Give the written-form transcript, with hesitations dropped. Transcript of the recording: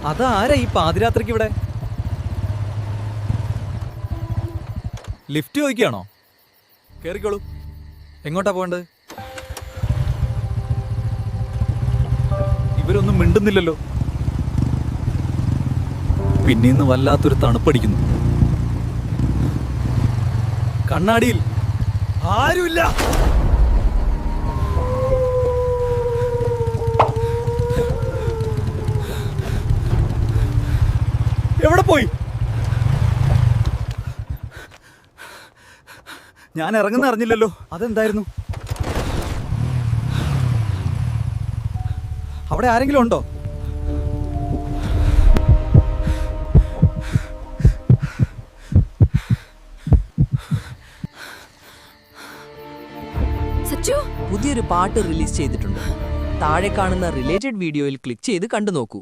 അതാരാ ഈ പാതിരാത്രിക്ക് ഇവിടെ? ലിഫ്റ്റ് ചോദിക്കുകയാണോ? കേറിക്കോളൂ. എങ്ങോട്ടാ പോകേണ്ടത്? ഇവരൊന്നും മിണ്ടുന്നില്ലല്ലോ. പിന്നീന്ന് വല്ലാത്തൊരു തണുപ്പടിക്കുന്നു. കണ്ണാടിയിൽ ആരുമില്ല. എവിടെ പോയി? ഞാൻ ഇറങ്ങുന്ന അറിഞ്ഞില്ലല്ലോ. അതെന്തായിരുന്നു? അവിടെ ആരെങ്കിലും ഉണ്ടോ? പുതിയൊരു പാട്ട് റിലീസ് ചെയ്തിട്ടുണ്ട്. താഴെ കാണുന്ന റിലേറ്റഡ് വീഡിയോയിൽ ക്ലിക്ക് ചെയ്ത് കണ്ടു നോക്കൂ.